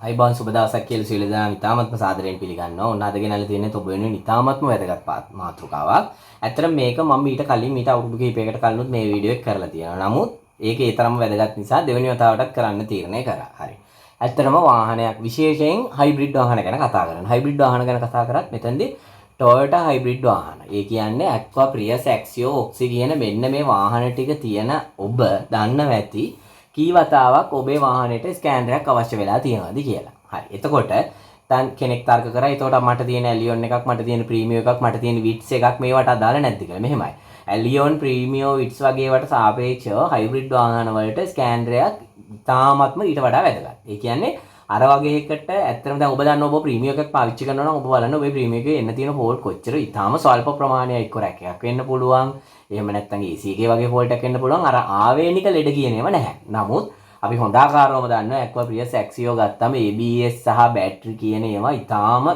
අයිබෝන් සුබ දවසක් කියලා සියලු දෙනා ඉතාමත්ම සාදරයෙන් පිළිගන්නවා. ඔන්න අද ගෙනල්ලා තියෙන්නේ ඔබ වෙනුවෙන් ඉතාමත්ම වැදගත් මාතෘකාවක්. ඇත්තටම මේක මම මීට අවුරුදු කිහිපයකට කලිනුත් මේ වීඩියෝ එක කරලා තියෙනවා. නමුත් ඒක ඒ තරම්ම වැදගත් නිසා දෙවෙනි වතාවටත් කරන්න තීරණය කරා. හරි. ඇත්තටම වාහනයක් විශේෂයෙන් හයිබ්‍රිඩ් වාහන ගැන කතා කරනවා. හයිබ්‍රිඩ් වාහන ගැන කතා කරත් මෙතනදී Toyota හයිබ්‍රිඩ් වාහන. ඒ කියන්නේ Aqua, Prius, Axio, Oxy කියන මෙන්න මේ වාහන ටික තියෙන ඔබ දන්නව ඇති කී වතාවක් ඔබේ වාහනේට ස්කෑනරයක් අවශ්‍ය වෙලා තියෙනවද කියලා. හරි. එතකොට දැන් කෙනෙක් තර්ක කරා එතකොට මට තියෙන ඇලියොන් එකක්, මට තියෙන ප්‍රීමියෝ එකක්, මට තියෙන විට්ස් එකක් මේවට අදාළ නැද්ද කියලා. මෙහෙමයි. ඇලියොන්, ප්‍රීමියෝ, විට්ස් වගේ ඒවාට සාපේක්ෂව හයිබ්‍රිඩ් වාහන වලට ස්කෑනරයක් තාමත්ම ඊට වඩා වැදගත්. ඒ කියන්නේ අර වගේ එකට ඇත්තටම දැන් ඔබ දන්න ඔබ ප්‍රීමියෝ එකක් පාවිච්චි කරනවා නම් ඔබ බලන්න ඔබේ ප්‍රීමියෝ එකේ එන්න තියෙන ෆෝල්ට් කොච්චර ඉතාම ස්වල්ප ප්‍රමාණයක් එක්ක රැක් එකක් වෙන්න පුළුවන්. එහෙම නැත්නම් AC එකේ වගේ ෆෝල්ට් එකක් එන්න පුළුවන්. අර ආවේනික ලෙඩ කියන ඒවා නැහැ. නමුත් අපි හොඳ ආකාරවම දන්නවා Aqua, Prius, Axio ගත්තම ABS සහ බැටරි කියන ඒවා ඉතාම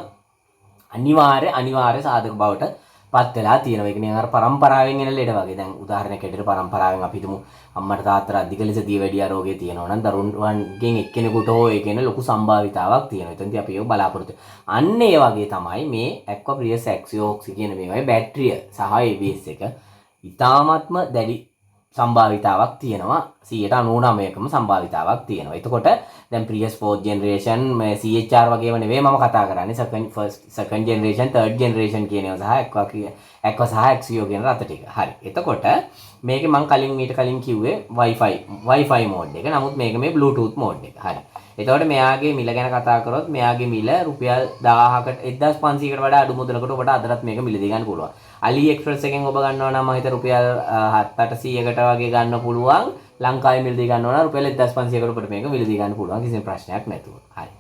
අනිවාර්ය සාධක බවට පත් වෙලා තියෙනවා. ඒක නිකන් අර පරම්පරාවෙන් එන ලෙඩ වගේ. දැන් උදාහරණයක් ඇටියට පරම්පරාවෙන් අපි හිතමු අම්මට තාත්තට අධික ලෙස දියවැඩියා රෝගය තියෙනවා නම් දරුවන්ගෙන් එක්කෙනෙකුට හෝ ඒකේන ලොකු සම්භාවිතාවක් තියෙනවා. එතනදී අපි ඒක බලාපොරොත්තු. අන්න ඒ වගේ තමයි මේ Aqua, Prius, Axio, Oxy කියන මේවායේ බැටරිය සහ ABS එක ඉතාමත්ම දැඩි සම්භාවිතාවක් තියෙනවා. 99%කම සම්භාවිතාවක් තියෙනවා. එතකොට දැන් Prius 4th generation මේ CHR වගේම නෙවෙයි මම කතා කරන්නේ second generation third generation කියන ඒවා සහ Aqua සහ Axio කියන රත ටික. හරි. එතකොට මේකේ මම මීට කලින් කිව්වේ Wi-Fi mode එක. නමුත් මේක මේ Bluetooth mode එක. හරි. එතකොට මෙයාගේ මිල ගැන කතා කරොත් මෙයාගේ මිල රුපියල් 1000කට 1500කට වඩා අඩු මුදලකට ඔබට අදටත් මේක මිලදී ගන්න පුළුවන්. AliExpress එකෙන් ඔබ ගන්නවා නම් මම හිත රුපියල් 700කට වගේ ගන්න පුළුවන්. ලංකාවේ මිලදී ගන්නවා නම් රුපියල් 1500කට ඔබට මේක මිලදී ගන්න පුළුවන් කිසිම ප්‍රශ්නයක් නැතුව. හරි.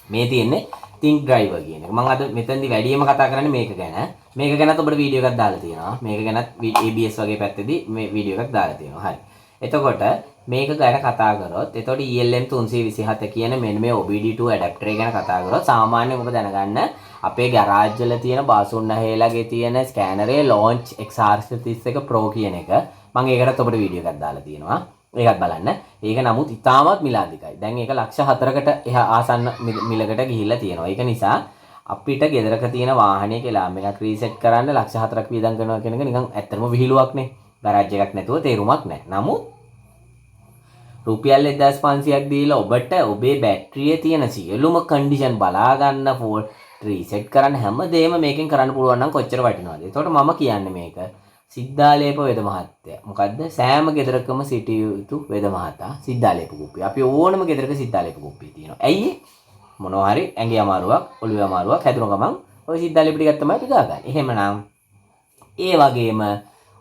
මේ තියෙන්නේ Think Driver කියන එක. මම අද මෙතනදී වැඩියෙන්ම කතා කරන්නේ මේක ගැන. මේක ගැනත් ඔබට වීඩියෝ එකක් දාලා තියෙනවා. මේක ගැනත් ABS වගේ පැත්තේදී මේ වීඩියෝ එකක් දාලා තියෙනවා. හරි. එතකොට මේක ගැන කතා කරොත් එතකොට ELM 327 කියන මෙන්න මේ OBD2 ඇඩැප්ටර් එක ගැන කතා කරොත් සාමාන්‍යයෙන් ඔබ දැනගන්න අපේ ගරාජ් වල තියෙන බාසුන් නහේලාගේ තියෙන ස්කෑනරේ launch XR31 Pro කියන එක මම ඒකටත් ඔබට වීඩියෝ එකක් දාලා තියෙනවා. ඒකත් බලන්න. ඒක නමුත් ඉතාමත් මිල අධිකයි. දැන් ඒක ලක්ෂ 4කට එහා ආසන්න මිලකට ගිහිල්ලා තියෙනවා. ඒක නිසා අපිට ගෙදරක තියෙන වාහනේ කියලා මේක රීසෙට් කරන්න ලක්ෂ 4ක් වියදම් කරනවා කියන එක නිකන් ඇත්තම විහිළුවක්නේ. ගරාජ් එකක් නැතුව තේරුමක් නැහැ. නමුත් රුපියල් 1500ක් දීලා ඔබට ඔබේ බැටරියේ තියෙන සියලුම කන්ඩිෂන් බලා ගන්න ෆෝල්ට් රීසෙට් කරන්න හැමදේම මේකෙන් කරන්න පුළුවන් නම් කොච්චර වටිනවද? ඒතකොට මම කියන්නේ මේක සිද්ධාලේප වේද මහත්තයා. මොකද්ද? සෑම ගෙදරකම සිටිය යුතු වේද මහතා සිද්ධාලේප කුප්පිය. අපි ඕනම ගෙදරක සිද්ධාලේප කුප්පිය තියෙනවා. ඇයි මොනවා හරි ඇඟේ අමාරුවක්, ඔළුවේ අමාරුවක් හැදුන ගමන් ওই සිද්ධාලේප ටිකක් තමයි අපි ගාගන්නේ. එහෙමනම් ඒ වගේම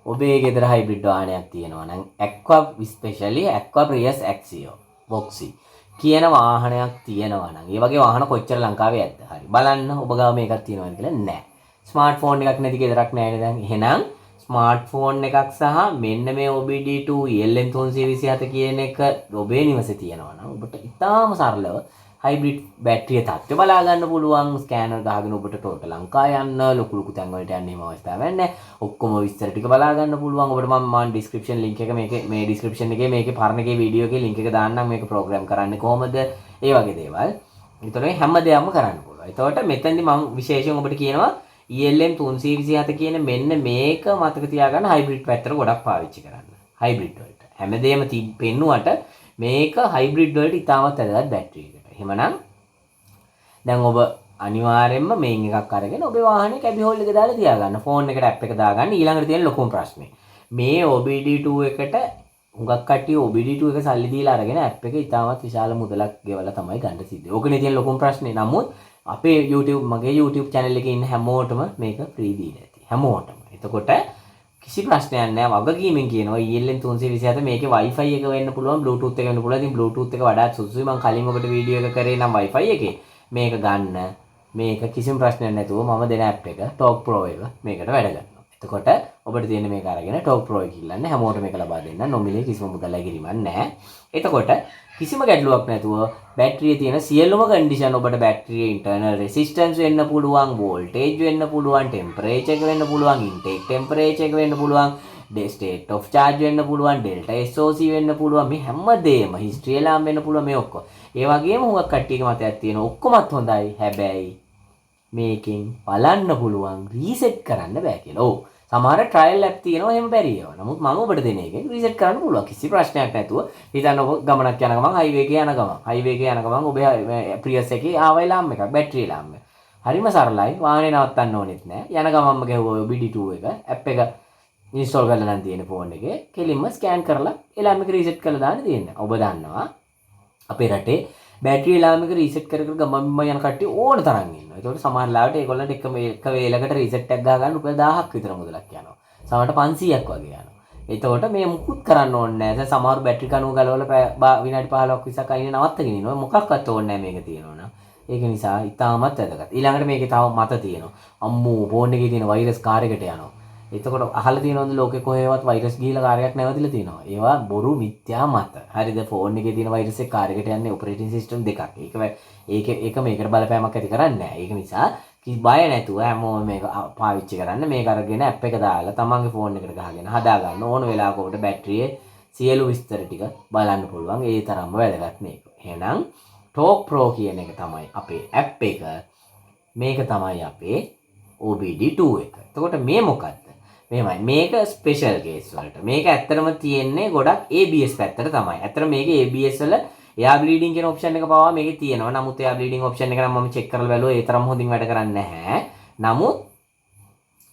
ඔබේ ගෙදර හයිබ්‍රිඩ් වාහනයක් තියෙනවා නම් Aqua, especially Aqua, Prius, Axio, Oxy කියන වාහනයක් තියෙනවා නම් ඒ වගේ වාහන කොච්චර ලංකාවේ ඇද්ද? හරි. බලන්න ඔබ ගාව මේකක් තියෙනවද කියලා නැහැ. ස්මාර්ට්ෆෝන් එකක් නැති ගෙදරක් නැහැ නේද? එහෙනම් ස්මාර්ට්ෆෝන් එකක් සහ මෙන්න මේ OBD2 ELM 327 කියන එක ඔබේ නිවසේ තියෙනවා නම් ඔබට ඉතාම සරලව හයිබ්‍රිඩ් බැටරිය තත්ත්වය බලා ගන්න පුළුවන්. ස්කෑනර් ගහගෙන ඔබට ටෝටල් ලංකා යන්න ලොකු තැන් වලට යන්න එහෙම අවස්ථාවක් නැහැ. ඔක්කොම විස්තර ටික බලා ගන්න පුළුවන්. ඔබට මම ඩිස්ක්‍රිප්ෂන් ලින්ක් එක මේ ඩිස්ක්‍රිප්ෂන් එකේ මේකේ පරණ එකේ වීඩියෝ එකේ ලින්ක් එක දාන්නම්. මේක ප්‍රෝග්‍රෑම් කරන්නේ කොහොමද? ඒ වගේ දේවල්. ඒතකොට මේ හැම දෙයක්ම කරන්න පුළුවන්. ඒතකොට මෙතෙන්දි මම විශේෂයෙන් ඔබට කියනවා ELM 327 කියන මෙන්න මේක මතක තියාගන්න හයිබ්‍රිඩ් පැත්තට ගොඩක් පාවිච්චි කරන්න. හයිබ්‍රිඩ් වලට. හැමදේම පෙන්නුවට මේක හයිබ්‍රිඩ් වලට ඉතාමත් වැදගත් බැටරි එකක්. එහෙමනම් දැන් ඔබ අනිවාර්යයෙන්ම මේන් එකක් අරගෙන ඔබේ වාහනේ කැබි හෝල් එක දාලා තියාගන්න. ෆෝන් එකට ඇප් එක දාගන්න. ඊළඟට තියෙන ලොකුම ප්‍රශ්නේ මේ OBD2 එකට හුඟක් කට්ටිය OBD2 එක සල්ලි දීලා අරගෙන ඇප් එක ඉතාමත් විශාල මුදලක් ගෙවලා තමයි ගන්න සිද්ධ. ඕකනේ තියෙන ලොකුම ප්‍රශ්නේ. නමුත් අපේ මගේ YouTube channel එකේ ඉන්න හැමෝටම මේක ෆ්‍රී දීලා ඇති. හැමෝටම. එතකොට කිසි ප්‍රශ්නයක් නැහැ. වගකීමෙන් කියනවා ELM 327 මේකේ Wi-Fi එක වෙන්න පුළුවන්, Bluetooth එක වෙන්න පුළුවන්. ඉතින් Bluetooth එක වඩාත් සුදුසුයි. මම කලින් ඔබට වීඩියෝ එක කරේ නම් Wi-Fi එකේ. මේක ගන්න. මේක කිසිම ප්‍රශ්නයක් නැතුව මම දෙන app එක Talk Pro එක මේකට වැඩ ගන්නවා. එතකොට ඔබට තියෙන මේක අරගෙන Talk Pro එක ඉල්ලන්න හැමෝටම මේක ලබා දෙන්න. නොමිලේ කිසිම මුදල් ඇගිරීමක් නැහැ. එතකොට කිසිම ගැටලුවක් නැතුව බැටරියේ තියෙන සියලුම කන්ඩිෂන් ඔබට බැටරියේ ඉන්ටර්නල් රෙසිස්ටන්ස් වෙන්න පුළුවන්, වෝල්ටේජ් වෙන්න පුළුවන්, ටෙම්පරේචර් එක වෙන්න පුළුවන්, ඉන්ටේක් ටෙම්පරේචර් එක වෙන්න පුළුවන්, ස්ටේට් ඔෆ් චාර්ජ් වෙන්න පුළුවන්, ඩෙල්ටා SOC වෙන්න පුළුවන්, මේ හැමදේම හිස්ට්‍රි එලාම් වෙන්න පුළුවන් මේ ඔක්කොම. ඒ වගේම හුඟක් කට්ටියක මතයක් තියෙනවා ඔක්කොමත් හොඳයි. හැබැයි මේකෙන් බලන්න පුළුවන් රීසෙට් කරන්න බෑ කියලා. ඔව්. සමහර ට්‍රයිල් ඇප් තියෙනවා එහෙම බැරි ඒවා. නමුත් මම ඔබට දෙන එකෙන් රීසෙට් කරන්න පුළුවන්. කිසි ප්‍රශ්නයක් නැතුව. හිතන්න ඔබ ගමනක් යන ගමන් හයිවේ එකේ යන ගමන් ඔබේ ප්‍රියස් එකේ ආව එලාම් එකක්, බැටරි එලාම් එක. හරිම සරලයි. වාහනේ නවත්තන්න ඕනෙත් නෑ. යන ගමන්ම ගැහුවා ඔය BD2 එක ඇප් එක ඉන්ස්ටෝල් කරලා නම් තියෙන ෆෝන් එකේ. කෙලින්ම ස්කෑන් කරලා එලාම් එක රීසෙට් කරලා දාන්න තියෙන්නේ. ඔබ දන්නවා අපේ රටේ බැටරි එලාම් එක රීසෙට් කර ගමම්ම යන කට්ටිය ඕන තරම් ඉන්නවා. ඒකට සමහර ලාවට ඒගොල්ලන්ට එක වේලකට රීසෙට් එකක් ගහ ගන්න රුපියල් 1000ක් විතර මුදලක් යනවා. සමහරට 500ක් වගේ යනවා. එතකොට මේ මුකුත් කරන්න ඕනේ නැහැ. දැන් සමහර බැටරි කණුව ගලවලා විනාඩි 15ක් 20ක් අයිනේ නවත්තගෙන ඉන්නවා. මොකක්වත් ඕනේ නැහැ මේක තියෙනවා. ඒක නිසා ඉතාමත් වැදගත්. ඊළඟට මේකේ තව මත තියෙනවා. අම්මෝ ෆෝන් එකේ තියෙන වෛරස් කාර් එකට යනවා. එතකොට අහලා තියෙනවද ලෝකේ කොහෙවත් වෛරස් ගිහිලා කාර්යයක් නැවතිලා තියෙනවා. ඒවා බොරු මිත්‍යා මත. හරිද? ෆෝන් එකේ තියෙන වෛරස් එක කාර්යයකට යන්නේ ඔපරේටින් සිස්ටම් දෙකක්. ඒක මේකට බලපෑමක් ඇති කරන්නේ නැහැ. ඒක නිසා බය නැතුව හැමෝම මේක පාවිච්චි කරන්න. මේක අරගෙන ඇප් එක දාලා තමන්ගේ ෆෝන් එකට ගහගෙන හදා ගන්න ඕන වෙලාවක ඔබට බැටරියේ සියලු විස්තර ටික බලන්න පුළුවන්. ඒ තරම්ම වැදගත් මේක. එහෙනම් Talk Pro කියන එක තමයි අපේ ඇප් එක. මේක තමයි අපේ OBD2 එක. එතකොට මේ මොකක්ද? මෙහෙමයි. මේක ස්පෙෂල් කේස් වලට. මේක ඇත්තටම තියෙන්නේ ගොඩක් ABS පැත්තට තමයි. ඇත්තට මේකේ ABS වල එයා බ්ලීඩින් කියන ඔප්ෂන් එක පවා මේකේ තියෙනවා. නමුත් එයා බ්ලීඩින් ඔප්ෂන් එක නම් මම චෙක් කරලා බැලුවා. ඒ තරම් හොඳින් වැඩ කරන්නේ නැහැ. නමුත්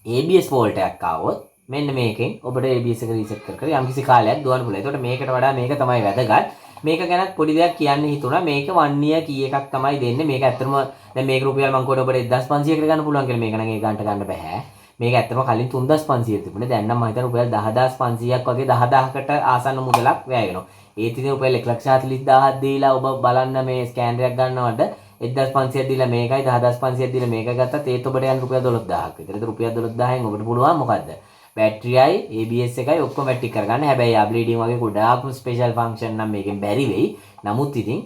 ABS ෆෝල්ට් එකක් ආවොත් මෙන්න මේකෙන් ඔබට ABS එක රීසෙට් කර යම්කිසි කාලයක් දුවන්න පුළුවන්. ඒකට මේකට වඩා මේක තමයි වැදගත්. මේක ගැන පොඩි දෙයක් කියන්න හිතුණා. මේක 1 year කී එකක් තමයි දෙන්නේ. මේක ඇත්තටම දැන් මේක රුපියල් මං කොහොමද ඔබට 1500කට ගන්න පුළුවන් කියලා මේක නම් ඒ ගන්නට ගන්න බෑ. මේක ඇත්තම කලින් 3500 තිබුණේ. දැන් නම් මම හිතන්නේ රුපියල් 10500ක් වගේ 10000කට ආසන්න මුදලක් වැය වෙනවා. ඒත් ඉතින් රුපියල් 140000ක් දීලා ඔබ බලන්න මේ ස්කෑනර් එකක් ගන්නවට 1500ක් දීලා මේකයි 10500ක් දීලා මේක ගත්තත් ඒත් ඔබට යන රුපියල් 12000ක් විතර. ඒක රුපියල් 12000න් ඔබට පුළුවන් මොකද්ද? බැටරියයි ABS එකයි ඔක්කොම මැටික් කරගන්න. හැබැයි ආ බ්ලීඩින් වගේ ගොඩාක් ස්පෙෂල් ෆන්ක්ෂන් නම් මේකෙන් බැරි වෙයි. නමුත් ඉතින්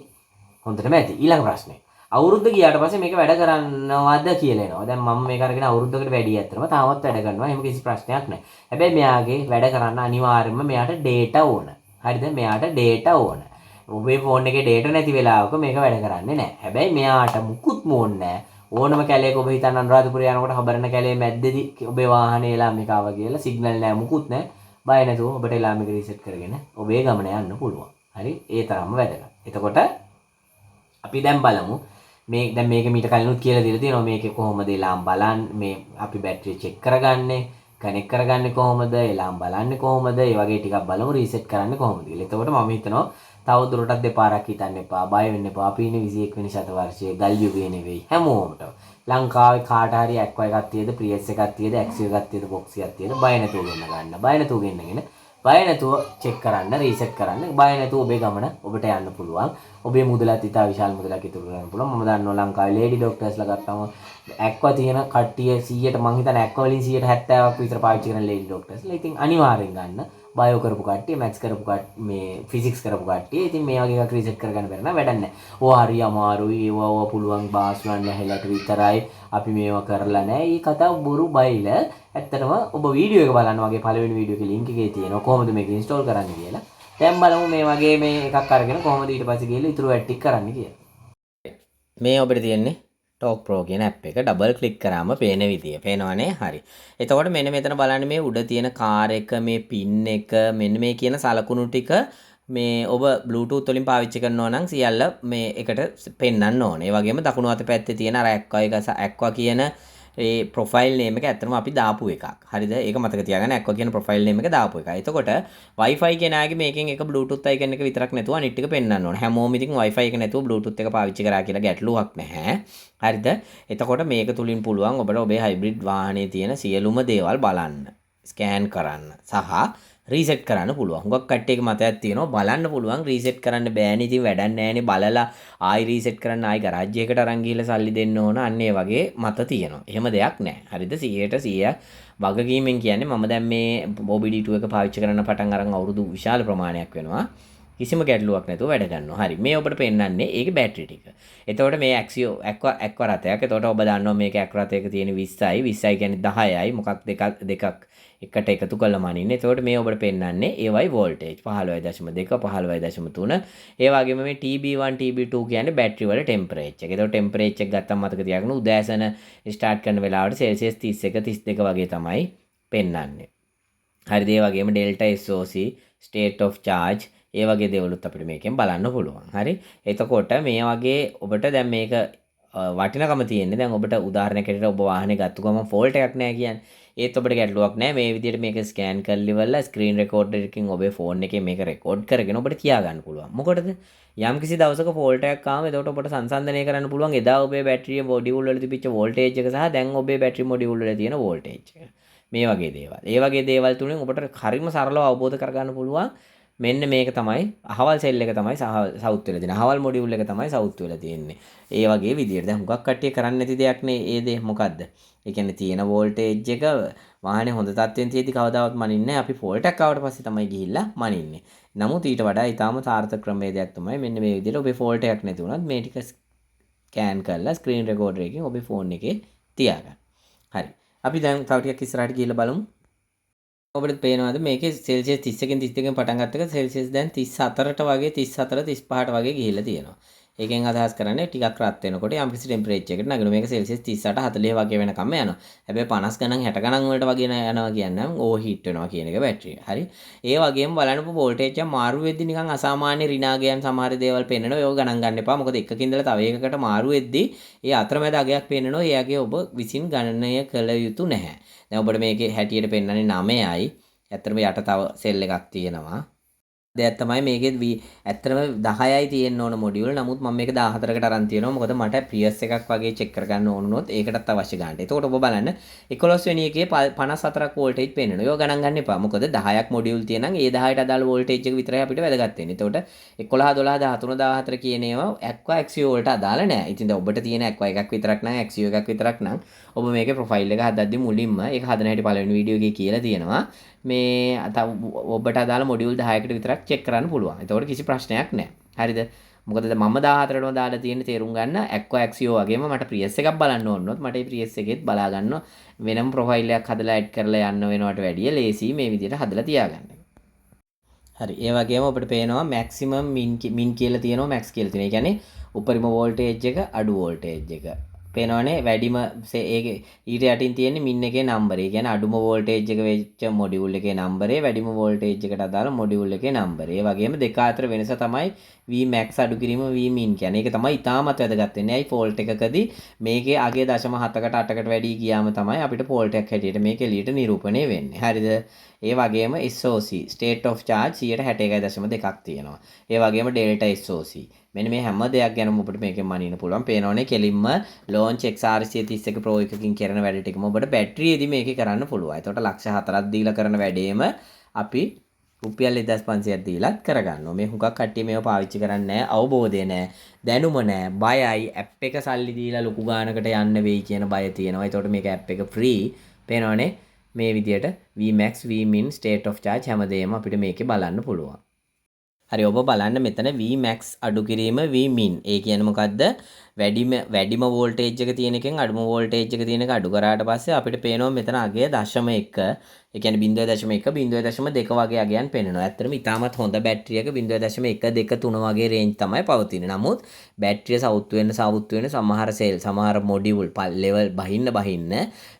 හොඳටම ඇති. ඊළඟ ප්‍රශ්නේ. අවුරුද්ද ගියාට පස්සේ මේක වැඩ කරනවද කියලා එනවා. දැන් මම මේක අරගෙන අවුරුද්දකට වැඩි ඇත්තටම තාමත් වැඩ කරනවා. එහෙම කිසි ප්‍රශ්නයක් නැහැ. හැබැයි මෙයාගේ වැඩ කරන්න අනිවාර්යයෙන්ම මෙයාට data ඕන. හරිද? මෙයාට data ඕන. ඔබේ ෆෝන් එකේ data නැති වෙලාවක මේක වැඩ කරන්නේ නැහැ. හැබැයි මෙයාට මුකුත් ඕනේ නැහැ. ඕනම කැලේක ඔබ හිතන්න අනුරාධපුරේ යනකොට හබරන කැලේ මැද්දේදී ඔබේ වාහනේ එලාම් එක ආවා කියලා සිග්නල් නැහැ මුකුත් නැහැ. බය නැතුව ඔබට එලාම් එක රීසෙට් කරගෙන ඔබේ ගමන යන්න පුළුවන්. හරි? ඒ තරම්ම වැදගත්. එතකොට අපි දැන් බලමු දැන් මේක මීට කලිනුත් කියලා දීලා තියෙනවා මේකේ කොහොමද එලාම් බලන්නේ මේ අපි බැටරිය චෙක් කරගන්නේ කනෙක්ට් කරගන්නේ කොහොමද එලාම් බලන්නේ කොහොමද ඒ වගේ ටිකක් බලමු රීසෙට් කරන්නේ කොහොමද කියලා. එතකොට මම හිතනවා තව දුරටත් දෙපාරක් හිතන්න එපා බය වෙන්න එපා. අපි ඉන්නේ 21 වෙනි ශතවර්ෂයේ ගල් යුගයේ නෙවෙයි හැමෝමටම. ලංකාවේ කාට හරි ඇක්වා එකක් තියෙද ප්‍රියස් එකක් තියෙද ඇක්සියෝ එකක් තියෙද බොක්ස් එකක් තියෙද බය නැතුව ගෙන්න ගන්න. බය නැතුව ගෙන්නගෙන බය නැතුව චෙක් කරන්න රීසෙට් කරන්න. බය නැතුව ඔබේ ගමන ඔබට යන්න පුළුවන්. ඔබේ මුදලත් ඉතා විශාල මුදලක් ඉතුරු කරන්න පුළුවන්. මම දන්නවා ලංකාවේ ලේඩි ડોක්ටර්ස්ලා ගත්තම ඇක්වා තියෙන කට්ටිය 100ට මං හිතන්නේ ඇක්වා වලින් 70%ක් විතර පාවිච්චි කරන ලේඩි ડોක්ටර්ස්ලා. ඉතින් අනිවාර්යෙන් ගන්න. බයෝ කරපු කට්ටිය, මැත්ස් කරපු කට්ටිය, මේ ෆිසික්ස් කරපු කට්ටිය. ඉතින් මේ වගේ එකක් රීසෙට් කරගන්න බැරි නම් වැඩක් නැහැ. ඕවා හරි අමාරුයි. ඒවා පුළුවන් බාස්ලන්න හැලට විතරයි. අපි මේවා කරලා නැහැ. මේ කතාව බොරු බයිල. ඇත්තටම ඔබ වීඩියෝ එක බලන්න වගේ පළවෙනි වීඩියෝ එකේ link එකේ තියෙනවා කොහොමද මේක ඉන්ස්ටෝල් කරන්න කියලා. දැන් බලමු මේ වගේ මේ එකක් අරගෙන කොහොමද ඊට පස්සේ ගිහලා ඉතුරු වැඩ ටික කරන්න කියලා. මේ ඔබට තියෙන්නේ Talk Pro කියන app එක ඩබල් ක්ලික් කරාම පේන විදිය. පේනවනේ? හරි. එතකොට මෙන්න මෙතන බලන්න මේ උඩ තියෙන කාර් එක, මේ පින් එක, මෙන්න මේ කියන සලකුණු ටික මේ ඔබ Bluetooth වලින් පාවිච්චි කරනවා නම් සියල්ල මේ එකට පෙන්වන්න ඕනේ. ඒ වගේම දකුණු අත පැත්තේ තියෙන අර aqua කියන ඒ ප්‍රොෆයිල් නේම් එක ඇත්තටම අපි දාපු එකක්. හරිද? ඒක මතක තියාගන්න. aqua කියන ප්‍රොෆයිල් නේම් එක දාපු එක. එතකොට Wi-Fi කෙනාගේ මේකෙන් එක Bluetooth icon එක විතරක් නැතුව අනිත් ටික පෙන්වන්න ඕනේ. හැමෝම ඉතින් Wi-Fi එක නැතුව Bluetooth එක පාවිච්චි කරා කියලා ගැටලුවක් නැහැ. හරිද? එතකොට මේක තුලින් පුළුවන් ඔබට ඔබේ හයිබ්‍රිඩ් වාහනේ තියෙන සියලුම දේවල් බලන්න, ස්කෑන් කරන්න සහ රීසෙට් කරන්න පුළුවන්. හුඟක් කට්ටියක මතයක් තියෙනවා බලන්න පුළුවන් රීසෙට් කරන්න බෑනේ. ඉතින් වැඩක් නැහැනේ. බලලා ආයි රීසෙට් කරන්න ආයි ගරාජ් එකකට අරන් ගිහලා සල්ලි දෙන්න ඕන. අන්න ඒ වගේ මත තියෙනවා. එහෙම දෙයක් නැහැ. හරිද? 100% වගකීමෙන් කියන්නේ මම දැන් මේ OBD2 එක පාවිච්චි කරන්න පටන් අරන් අවුරුදු විශාල ප්‍රමාණයක් වෙනවා. කිසිම ගැටලුවක් නැතුව වැඩ කරනවා. හරි. මේ ඔබට පෙන්වන්නේ ඒකේ බැටරි ටික. එතකොට මේ ඇක්සියෝ ඇක්වා රථයක්. එතකොට ඔබ දන්නවා මේක ඇක්වා රථයක තියෙන 20යි. 20යි කියන්නේ 10යි. මොකක් දෙකක් එකට එකතු කළා මනින්නේ. එතකොට මේ ඔබට පෙන්වන්නේ ඒවයි වෝල්ටේජ් 15.2 15.3. ඒ වගේම මේ TB1 TB2 කියන්නේ බැටරි වල ටෙම්පරේචර් එක. එතකොට ටෙම්පරේචර් එක ගත්තම මතක තියාගන්න උදෑසන ස්ටාර්ට් කරන වෙලාවට සෙල්සියස් 31 32 වගේ තමයි පෙන්වන්නේ. හරිද? ඒ වගේම delta SOC state of charge ඒ වගේ දේවලුත් අපිට මේකෙන් බලන්න පුළුවන්. හරි. එතකොට මේ වගේ ඔබට දැන් මේක වටිනකම තියෙන්නේ. දැන් ඔබට උදාහරණයකට ඔබ වාහනේ ගත්ත ගමන් ෆෝල්ට් එකක් නැහැ කියන්නේ. ඒත් ඔබට ගැටලුවක් නැහැ. මේ විදිහට මේක ස්කෑන් කරලා ඉවරලා ස්ක්‍රීන් රෙකෝඩර් එකකින් ඔබේ ෆෝන් එකේ මේක රෙකෝඩ් කරගෙන ඔබට තියාගන්න පුළුවන්. මොකටද? යම් කිසි දවසක ෆෝල්ට් එකක් ආවම එතකොට ඔබට සංසන්දනය කරන්න පුළුවන් එදා ඔබේ බැටරිය මොඩියුල් වල තිබිච්ච වෝල්ටේජ් එක සහ දැන් ඔබේ බැටරි මොඩියුල් වල තියෙන වෝල්ටේජ් එක. මේ වගේ දේවල්. ඒ වගේ දේවල් තුලින් ඔබට හරිම සරලව අවබෝධ කරගන්න පුළුවන්. මෙන්න මේක තමයි අහවල් සෙල් එක තමයි සවුත් වෙලා තියෙන්නේ. අහවල් මොඩියුල් එක තමයි සවුත් වෙලා තියෙන්නේ. ඒ වගේ විදියට දැන් හුඟක් කට්ටිය කරන්නේ නැති දෙයක් නේ. ඒ දේ මොකද්ද? ඒ කියන්නේ තියෙන වෝල්ටේජ් එක වාහනේ හොඳ තත්ත්වෙන් තියෙද්දි කවදාවත් මනින්නේ නැහැ. අපි ෆෝල්ට් එකක් ආවට පස්සේ තමයි ගිහිල්ලා මනින්නේ. නමුත් ඊට වඩා ඊටාම සාර්ථක ක්‍රමවේදයක් තමයි මෙන්න මේ විදියට ඔබේ ෆෝල්ට් එකක් නැති වුණත් මේ ටික ස්කෑන් කරලා ස්ක්‍රීන් රෙකෝඩර් එකකින් ඔබේ ෆෝන් එකේ තියාගන්න. හරි. අපි දැන් තව ටිකක් ඉස්සරහට ගිහිල්ලා බලමු. ඔබට පේනවාද මේකේ සෙල්සියස් 30කින් 32කින් පටන් ගත්ත එක සෙල්සියස් දැන් 34ට වගේ 34 35ට වගේ ගිහිල්ලා තියෙනවා. ඒකෙන් අදහස් කරන්නේ ටිකක් රත් වෙනකොට යම් කිසි ටෙම්පරේචර් එකකට නගිනවා. මේක සෙල්සියස් 38 40 වගේ වෙනකම් යනවා. හැබැයි 50 ගණන් 60 ගණන් වලට වගේ යනවා කියන්නේ ඕවර් හීට් වෙනවා කියන එක බැටරිය. හරි. ඒ වගේම බලනකො වෝල්ටේජ් එක මාරු වෙද්දි නිකන් අසාමාන්‍ය ඍණාගයන් සමහර දේවල් පෙන්වනවා. ඒක ගණන් ගන්න එපා. මොකද එකකින් ඉඳලා තව එකකට මාරු වෙද්දි ඒ අතරමැද අගයක් පෙන්වනවා. එයාගේ ඔබ විසින් ගණනය කළ යුතු නැහැ. දැන් ඔබට මේකේ හැටියට පෙන්වන්නේ 9යි. ඇත්තටම යට තව සෙල් එකක් තියෙනවා. දෙයක් තමයි මේකේ ඇත්තටම 10යි තියෙන්න ඕන මොඩියුල්. නමුත් මම මේක 14කට අරන් තියෙනවා. මොකද මට ප්‍රියස් එකක් වගේ චෙක් කරගන්න ඕන වුණොත් ඒකටත් අවශ්‍ය ගන්නට. එතකොට ඔබ බලන්න 11 වෙනි එකේ 54ක් වෝල්ටේජ් පෙන්වනවා. ඒක ගණන් ගන්න එපා. මොකද 10ක් මොඩියුල් තියෙනනම් ඒ 10ට අදාළ වෝල්ටේජ් එක විතරයි අපිට වැදගත් වෙන්නේ. එතකොට 11 12 13 14 කියන ඒවා ඇක්වා ඇක්සියෝ වලට අදාළ නැහැ. ඉතින් දැන් ඔබට තියෙන ඇක්වා එකක් විතරක් නම් ඇක්සියෝ එකක් විතරක් නම් ඔබ මේකේ ප්‍රොෆයිල් එක හදද්දි මුලින්ම ඒක හදන හැටි පළවෙනි වීඩියෝ එකේ කියලා තියෙනවා. මේ ඔබට අදාළ මොඩියුල් 10කට විතරක් චෙක් කරන්න පුළුවන්. එතකොට කිසි ප්‍රශ්නයක් නැහැ. හරිද? මොකද මම 14ටම දාලා තියෙන තේරුම් ගන්න ඇක්වා ඇක්සියෝ වගේම මට ප්‍රියස් එකක් බලන්න ඕන වුණොත් මට ඒ ප්‍රියස් එකෙත් බලා ගන්න වෙනම ප්‍රොෆයිල් එකක් හදලා ඇඩ් කරලා යන්න වෙනවට වැඩිය ලේසි මේ විදිහට හදලා තියාගන්න. හරි. ඒ වගේම ඔබට පේනවා මැක්සිමම් මින් කියලා තියෙනවා මැක්ස් කියලා තියෙනවා. ඒ කියන්නේ උපරිම වෝල්ටේජ් එක අඩු වෝල්ටේජ් එක. පේනවනේ වැඩිම ඒක ඊට යටින් තියෙන්නේ මින් එකේ නම්බර්. ඒ කියන්නේ අඩුම වෝල්ටේජ් එක වෙච්ච මොඩියුල් එකේ නම්බරේ වැඩිම වෝල්ටේජ් එකට අදාළ මොඩියුල් එකේ නම්බර්. ඒ වගේම දෙක අතර වෙනස තමයි Vmax අඩු කිරීම Vmin කියන්නේ. ඒක තමයි ඉතාමත් වැදගත් වෙන්නේ. ඇයි ෆෝල්ට් එකකදී මේකේ අගේ 0.7කට 8කට වැඩි ගියාම තමයි අපිට ෆෝල්ට් එකක් හැටියට මේක එළියට නිරූපණය වෙන්නේ. හරිද? ඒ වගේම SOC state of charge 61.2ක් තියෙනවා. ඒ වගේම delta SOC මෙන්න මේ හැම දෙයක් ගැනම ඔබට මේකෙන් මනින්න පුළුවන්. පේනවනේ කෙලින්ම launch XR131 Pro එකකින් කරන වැඩ ටිකම ඔබට බැටරියේදී මේකේ කරන්න පුළුවන්. ඒකට ලක්ෂ 4ක් දීලා කරන වැඩේම අපි රුපියල් 1500ක් දීලත් කරගන්නවා. මේ හුඟක් කට්ටිය මේව පාවිච්චි කරන්නේ නැහැ. අවබෝධය නැහැ. දැනුම නැහැ. බයයි. ඇප් එක සල්ලි දීලා ලොකු ගානකට යන්න වෙයි කියන බය තියෙනවා. ඒකට මේක ඇප් එක free. පේනවනේ මේ විදියට Vmax, Vmin, state of charge හැමදේම අපිට මේකේ බලන්න පුළුවන්. හරි ඔබ බලන්න මෙතන Vmax අඩු කිරීම Vmin. ඒ කියන්නේ මොකද්ද? වැඩිම වෝල්ටේජ් එක තියෙන එකෙන් අඩුම වෝල්ටේජ් එක තියෙන එක අඩු කරාට පස්සේ අපිට පේනවා මෙතන අගය 0.1. ඒ කියන්නේ 0.1 0.2 වගේ අගයන් පේනවා. ඇත්තටම ඉතාමත් හොඳ බැටරියක 0.1 2 3 වගේ රේන්ජ් තමයි පවතින්නේ. නමුත් බැටරිය සවුත් වෙන සමහර සෙල් සමහර මොඩියුල් ලෙවල් බහින්න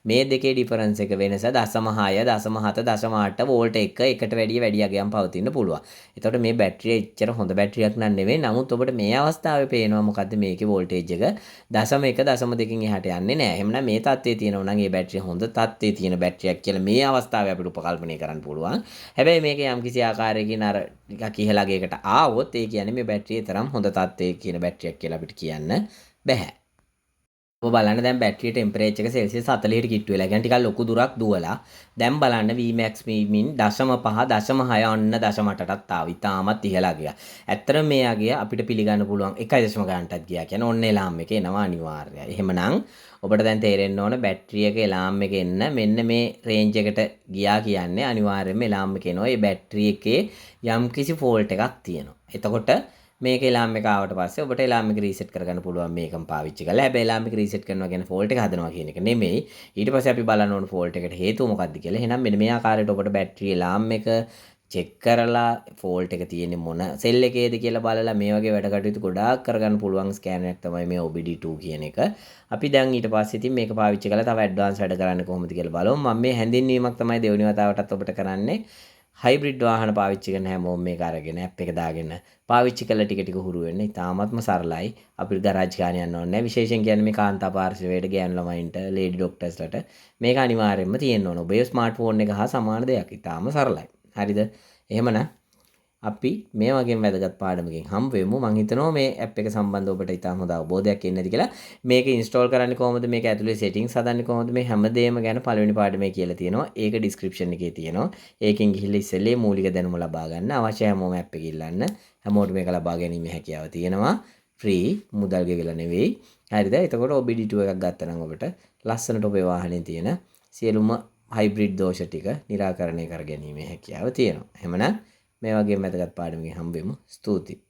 මේ දෙකේ ඩිෆරන්ස් එක වෙනස 0.6 0.7 0.8 වෝල්ට් එක එකට වැඩි අගයන් පවතින්න පුළුවන්. එතකොට මේ බැටරිය එච්චර හොඳ බැටරියක් නන් නෙවෙයි. නමුත් ඔබට මේ අවස්ථාවේ පේනවා මොකද්ද මේකේ වෝල්ටේජ් එක 0.1 එහාට යන්නේ නැහැ. එහෙනම් මේ තත්ත්වයේ තියෙනවා නම් මේ බැටරිය හොඳ තත්ත්වයේ තියෙන බැටරියක් කියලා මේ අවස්ථාවේ අපිට උපකල්පනය කරන්න පුළුවන්. හැබැයි මේක යම් කිසි ආකාරයකින් අර ටිකක් ඉහළගේකට ආවොත් ඒ කියන්නේ මේ බැටරිය තරම් හොඳ තත්ත්වයේ කියන බැටරියක් කියලා අපිට කියන්න බෑ. ඔබ බලන්න දැන් බැටරිය ටෙම්පරේචර් එක සෙල්සියස් 40ට කිට්ටු වෙලා. කියන්නේ ටිකක් ලොකු දුරක් දුවලා. දැන් බලන්න Vmax මින් 0.5 0.6 ඔන්න 0.8ටත් ආවා. ඉතාමත් ඉහළා ගියා. ඇත්තටම මේ අගය අපිට පිළිගන්න පුළුවන් 1 ගානටත් ගියා. කියන්නේ ඔන්න එලාම් එක එනවා අනිවාර්යයි. එහෙමනම් ඔබට දැන් තේරෙන්න ඕන බැටරි එක එලාම් එක එන්න මෙන්න මේ රේන්ජ් එකට ගියා කියන්නේ අනිවාර්යයෙන්ම එලාම් එක එනවා. ඒ බැටරි එකේ යම්කිසි ෆෝල්ට් එකක් තියෙනවා. එතකොට මේක එලාම් එක ආවට පස්සේ ඔබට එලාම් එක රීසෙට් කරගන්න පුළුවන් මේකම පාවිච්චි කරලා. හැබැයි එලාම් එක රීසෙට් කරනවා කියන්නේ ෆෝල්ට් එක හදනවා කියන එක නෙමෙයි. ඊට පස්සේ අපි බලන්න ඕන ෆෝල්ට් එකට හේතුව මොකක්ද කියලා. එහෙනම් මෙන්න මේ ආකාරයට ඔබට බැටරි එලාම් එක චෙක් කරලා ෆෝල්ට් එක තියෙන්නේ මොන සෙල් එකේද කියලා බලලා මේ වගේ වැඩ කටයුතු ගොඩාක් කරගන්න පුළුවන් ස්කෑනර් එකක් තමයි මේ OBD2 කියන එක. අපි දැන් ඊට පස්සේ ඉතින් මේක පාවිච්චි කරලා තව ඇඩ්වාන්ස් වැඩ කරන්න කොහොමද කියලා බලමු. මම මේ හැඳින්වීමක් තමයි දෙවෙනි වතාවටත් ඔබට කරන්නේ. හයිබ්‍රිඩ් වාහන පාවිච්චි කරන හැමෝම මේක අරගෙන ඇප් එක දාගෙන පාවිච්චි කළා ටික ටික හුරු වෙන්න. ඉතාමත්ම සරලයි. අපිට ගරාජ් ගාන යන්න ඕනේ නැහැ. විශේෂයෙන් කියන්නේ මේ කාන්තා පාර්ශවයට ගෑනු ළමයින්ට, ලේඩි ડોක්ටර්ස්ලට මේක අනිවාර්යයෙන්ම තියෙන්න ඕන. ඔබේ ස්මාර්ට්ෆෝන් එක හා සමාන දෙයක්. ඉතාම සරලයි. හරිද? එහෙමනම් අපි මේ වගේ වැදගත් පාඩමකින් හම් වෙමු. මම හිතනවා මේ ඇප් එක සම්බන්ධව ඔබට ඉතාම හොඳ අවබෝධයක් එන්න ඇති කියලා. මේක ඉන්ස්ටෝල් කරන්නේ කොහොමද? මේක ඇතුලේ සෙටින්ග්ස් හදන්නේ කොහොමද? මේ හැමදේම ගැන පළවෙනි පාඩමේ කියලා තියෙනවා. ඒක ඩිස්ක්‍රිප්ෂන් එකේ තියෙනවා. ඒකෙන් ගිහිල්ලා ඉස්සෙල්ලේ මූලික දැනුම ලබා ගන්න. අවශ්‍ය හැමෝම ඇප් එක ඉල්ලන්න. හැමෝටම මේක ලබා ගැනීමේ හැකියාව තියෙනවා. ෆ්‍රී මුදල් ගෙවිලා නෙවෙයි. හරිද? එතකොට OBD2 එකක් ගත්තා නම් ඔබට ලස්සනට ඔබේ වාහනේ තියෙන සියලුම හයිබ්‍රිඩ් දෝෂ ටික निराකරණය කර ගැනීමේ හැකියාව තියෙනවා. එහෙමනම් මේ වගේ වැදගත් පාඩමකින් හම්බෙමු. ස්තුතියි.